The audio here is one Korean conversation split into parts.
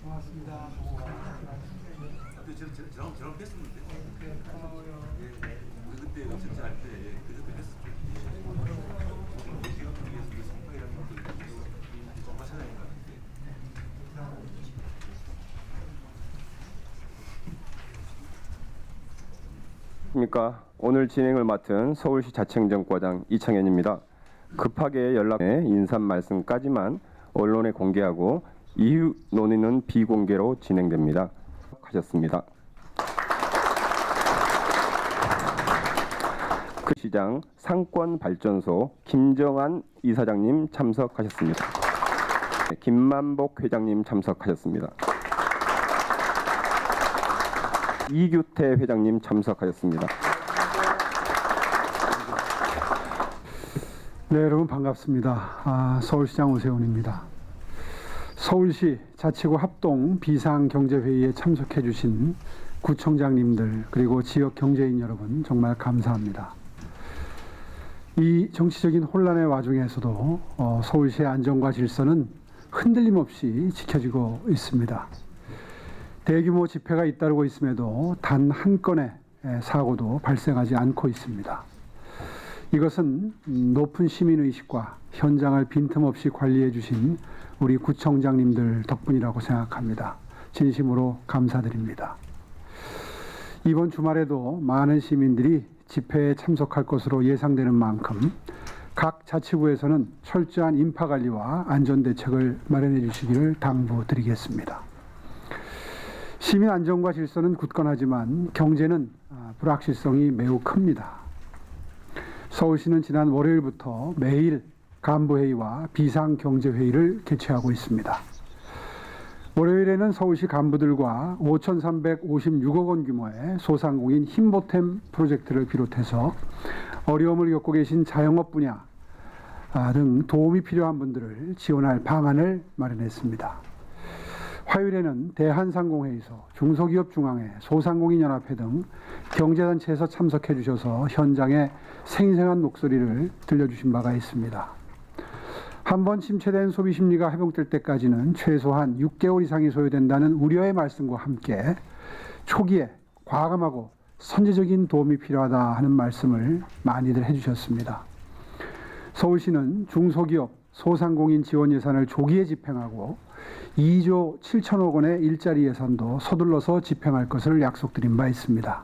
고맙습니다. 저랑 뵀었는데. 우리 그때 전체 할 때 그때 뵀었죠. 기업 중에서 성과이라는 것도 좀 하셔야 될것 같은데. 안녕하십니까. 오늘 진행을 맡은 서울시 자치행정과장 이창현입니다. 급하게 연락해 인사 말씀까지만 언론에 공개하고 이후 논의는 비공개로 진행됩니다. 하셨습니다. 그 시장 상권발전소 김정한 이사장님 참석하셨습니다. 김만복 회장님 참석하셨습니다. 이규태 회장님 참석하셨습니다. 네, 여러분 반갑습니다. 서울시장 오세훈입니다. 서울시 자치구 합동 비상경제회의에 참석해 주신 구청장님들 그리고 지역 경제인 여러분 정말 감사합니다. 이 정치적인 혼란의 와중에서도 서울시의 안정과 질서는 흔들림 없이 지켜지고 있습니다. 대규모 집회가 잇따르고 있음에도 단 한 건의 사고도 발생하지 않고 있습니다. 이것은 높은 시민의식과 현장을 빈틈없이 관리해 주신 우리 구청장님들 덕분이라고 생각합니다. 진심으로 감사드립니다. 이번 주말에도 많은 시민들이 집회에 참석할 것으로 예상되는 만큼 각 자치구에서는 철저한 인파관리와 안전대책을 마련해 주시기를 당부드리겠습니다. 시민 안전과 질서는 굳건하지만 경제는 불확실성이 매우 큽니다. 서울시는 지난 월요일부터 매일 간부회의와 비상경제회의를 개최하고 있습니다. 월요일에는 서울시 간부들과 5,356억 원 규모의 소상공인 힘보탬 프로젝트를 비롯해서 어려움을 겪고 계신 자영업 분야 등 도움이 필요한 분들을 지원할 방안을 마련했습니다. 화요일에는 대한상공회의소, 중소기업중앙회, 소상공인연합회 등 경제단체에서 참석해 주셔서 현장에 생생한 목소리를 들려주신 바가 있습니다. 한번 침체된 소비심리가 회복될 때까지는 최소한 6개월 이상이 소요된다는 우려의 말씀과 함께 초기에 과감하고 선제적인 도움이 필요하다 하는 말씀을 많이들 해주셨습니다. 서울시는 중소기업, 소상공인 지원 예산을 조기에 집행하고 2조 7천억 원의 일자리 예산도 서둘러서 집행할 것을 약속드린 바 있습니다.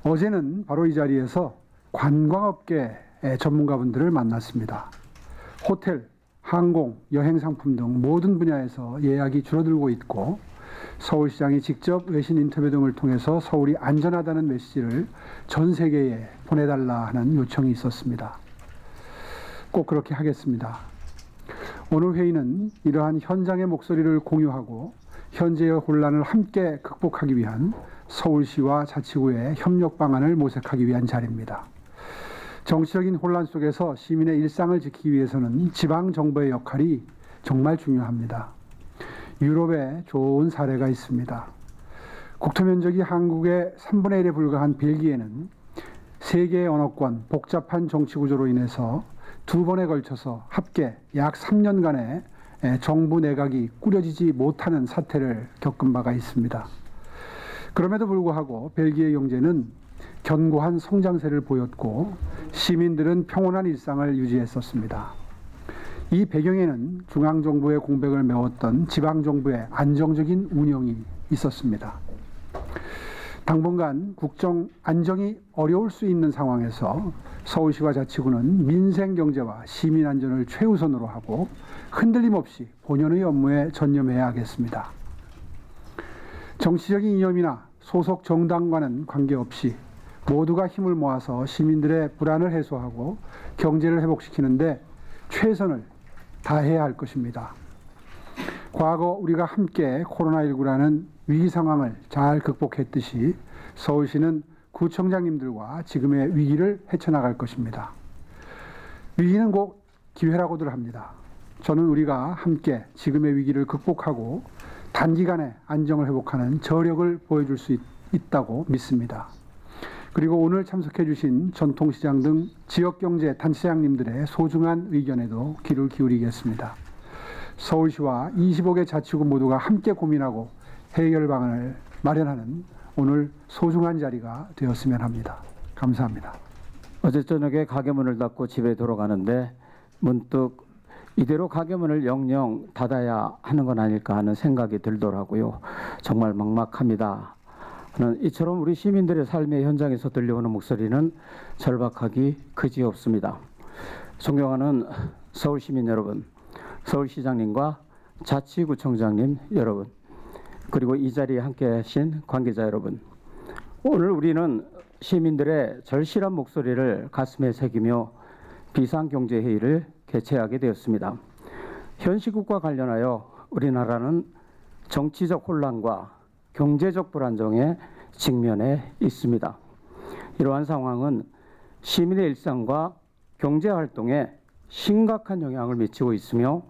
어제는 바로 이 자리에서 관광업계 전문가분들을 만났습니다. 호텔, 항공, 여행상품 등 모든 분야에서 예약이 줄어들고 있고 서울시장이 직접 외신 인터뷰 등을 통해서 서울이 안전하다는 메시지를 전 세계에 보내달라 하는 요청이 있었습니다. 꼭 그렇게 하겠습니다. 오늘 회의는 이러한 현장의 목소리를 공유하고 현재의 혼란을 함께 극복하기 위한 서울시와 자치구의 협력 방안을 모색하기 위한 자리입니다. 정치적인 혼란 속에서 시민의 일상을 지키기 위해서는 지방정부의 역할이 정말 중요합니다. 유럽에 좋은 사례가 있습니다. 국토 면적이 한국의 3분의 1에 불과한 벨기에는 세계의 언어권, 복잡한 정치 구조로 인해서 두 번에 걸쳐서 합계 약 3년간의 정부 내각이 꾸려지지 못하는 사태를 겪은 바가 있습니다. 그럼에도 불구하고 벨기에 경제는 견고한 성장세를 보였고 시민들은 평온한 일상을 유지했었습니다. 이 배경에는 중앙정부의 공백을 메웠던 지방정부의 안정적인 운영이 있었습니다. 당분간 국정 안정이 어려울 수 있는 상황에서 서울시와 자치구는 민생 경제와 시민 안전을 최우선으로 하고 흔들림 없이 본연의 업무에 전념해야 하겠습니다. 정치적인 이념이나 소속 정당과는 관계없이 모두가 힘을 모아서 시민들의 불안을 해소하고 경제를 회복시키는데 최선을 다해야 할 것입니다. 과거 우리가 함께 코로나19라는 위기 상황을 잘 극복했듯이 서울시는 구청장님들과 지금의 위기를 헤쳐나갈 것입니다. 위기는 곧 기회라고들 합니다. 저는 우리가 함께 지금의 위기를 극복하고 단기간에 안정을 회복하는 저력을 보여줄 수 있다고 믿습니다. 그리고 오늘 참석해 주신 전통시장 등 지역경제 단체장님들의 소중한 의견에도 귀를 기울이겠습니다. 서울시와 25개 자치구 모두가 함께 고민하고 해결 방안을 마련하는 오늘 소중한 자리가 되었으면 합니다. 감사합니다. 어제 저녁에 가게 문을 닫고 집에 돌아가는데 문득 이대로 가게 문을 영영 닫아야 하는 건 아닐까 하는 생각이 들더라고요. 정말 막막합니다. 이처럼 우리 시민들의 삶의 현장에서 들려오는 목소리는 절박하기 그지없습니다. 존경하는 서울시민 여러분, 서울시장님과 자치구청장님 여러분, 그리고 이 자리에 함께 하신 관계자 여러분, 오늘 우리는 시민들의 절실한 목소리를 가슴에 새기며 비상경제회의를 개최하게 되었습니다. 현 시국과 관련하여 우리나라는 정치적 혼란과 경제적 불안정에 직면해 있습니다. 이러한 상황은 시민의 일상과 경제활동에 심각한 영향을 미치고 있으며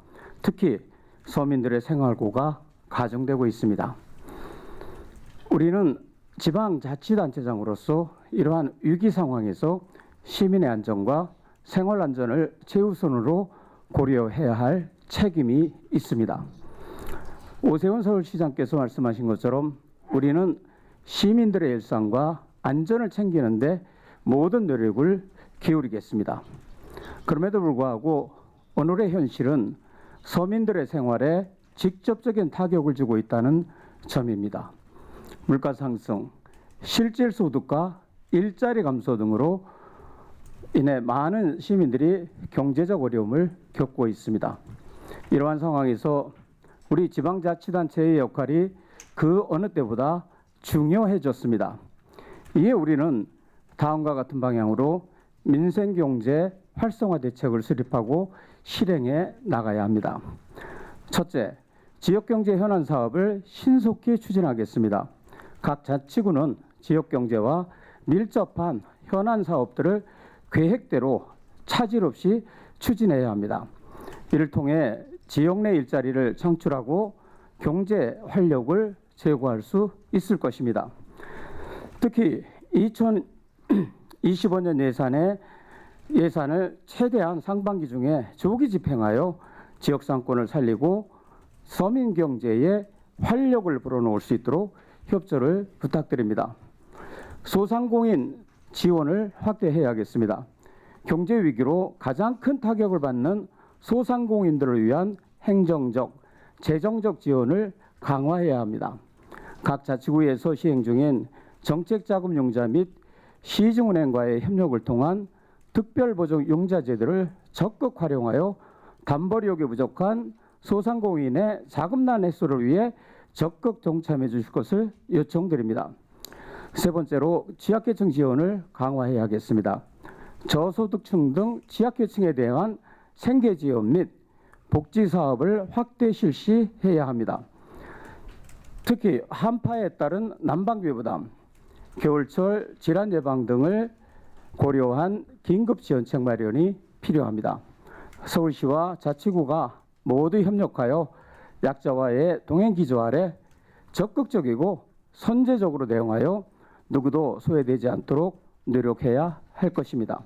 특히 서민들의 생활고가 가중되고 있습니다. 우리는 지방자치단체장으로서 이러한 위기 상황에서 시민의 안전과 생활 안전을 최우선으로 고려해야 할 책임이 있습니다. 오세훈 서울시장께서 말씀하신 것처럼 우리는 시민들의 일상과 안전을 챙기는데 모든 노력을 기울이겠습니다. 그럼에도 불구하고 오늘의 현실은 서민들의 생활에 직접적인 타격을 주고 있다는 점입니다. 물가 상승, 실질 소득과 일자리 감소 등으로 인해 많은 시민들이 경제적 어려움을 겪고 있습니다. 이러한 상황에서 우리 지방자치단체의 역할이 그 어느 때보다 중요해졌습니다. 이에 우리는 다음과 같은 방향으로 민생경제 활성화 대책을 수립하고 실행해 나가야 합니다. 첫째, 지역경제 현안 사업을 신속히 추진하겠습니다. 각 자치구는 지역경제와 밀접한 현안 사업들을 계획대로 차질 없이 추진해야 합니다. 이를 통해 지역 내 일자리를 창출하고 경제 활력을 제고할 수 있을 것입니다. 특히 2025년 예산을 최대한 상반기 중에 조기 집행하여 지역 상권을 살리고 서민 경제에 활력을 불어넣을 수 있도록 협조를 부탁드립니다. 소상공인 지원을 확대해야겠습니다. 경제 위기로 가장 큰 타격을 받는 소상공인들을 위한 행정적, 재정적 지원을 강화해야 합니다. 각 자치구에서 시행 중인 정책자금융자 및 시중은행과의 협력을 통한 특별보증융자제도를 적극 활용하여 담보력이 부족한 소상공인의 자금난 해소를 위해 적극 동참해 주실 것을 요청드립니다. 세 번째로 취약계층 지원을 강화해야겠습니다. 저소득층 등 취약계층에 대한 생계 지원 및 복지 사업을 확대 실시해야 합니다. 특히 한파에 따른 난방비 부담, 겨울철 질환 예방 등을 고려한 긴급 지원책 마련이 필요합니다. 서울시와 자치구가 모두 협력하여 약자와의 동행 기조 아래 적극적이고 선제적으로 대응하여 누구도 소외되지 않도록 노력해야 할 것입니다.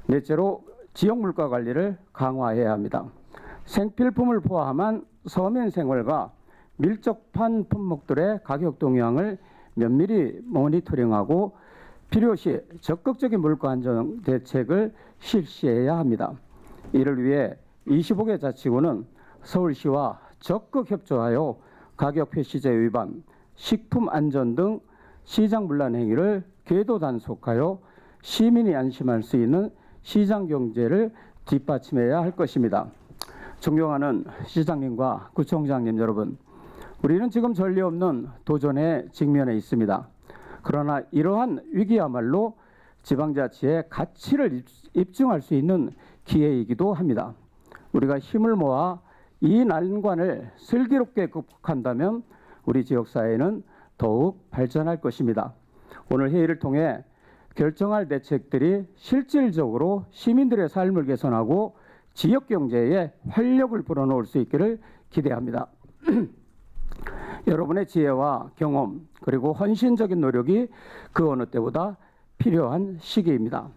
넷째로 지역 물가 관리를 강화해야 합니다. 생필품을 포함한 서민 생활과 밀접한 품목들의 가격 동향을 면밀히 모니터링하고 필요시 적극적인 물가 안정 대책을 실시해야 합니다. 이를 위해 25개 자치구는 서울시와 적극 협조하여 가격 표시제 위반, 식품 안전 등 시장 문란 행위를 궤도 단속하여 시민이 안심할 수 있는 시장 경제를 뒷받침해야 할 것입니다. 존경하는 시장님과 구청장님 여러분, 우리는 지금 전례 없는 도전에 직면해 있습니다. 그러나 이러한 위기야말로 지방자치의 가치를 입증할 수 있는 기회이기도 합니다. 우리가 힘을 모아 이 난관을 슬기롭게 극복한다면 우리 지역사회는 더욱 발전할 것입니다. 오늘 회의를 통해 결정할 대책들이 실질적으로 시민들의 삶을 개선하고 지역 경제에 활력을 불어넣을 수 있기를 기대합니다. 여러분의 지혜와 경험 그리고 헌신적인 노력이 그 어느 때보다 필요한 시기입니다.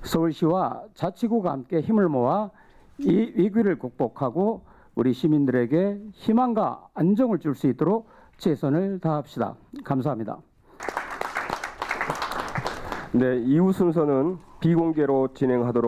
서울시와 자치구가 함께 힘을 모아 이 위기를 극복하고 우리 시민들에게 희망과 안정을 줄 수 있도록 최선을 다합시다. 감사합니다. 네, 이후 순서는 비공개로 진행하도록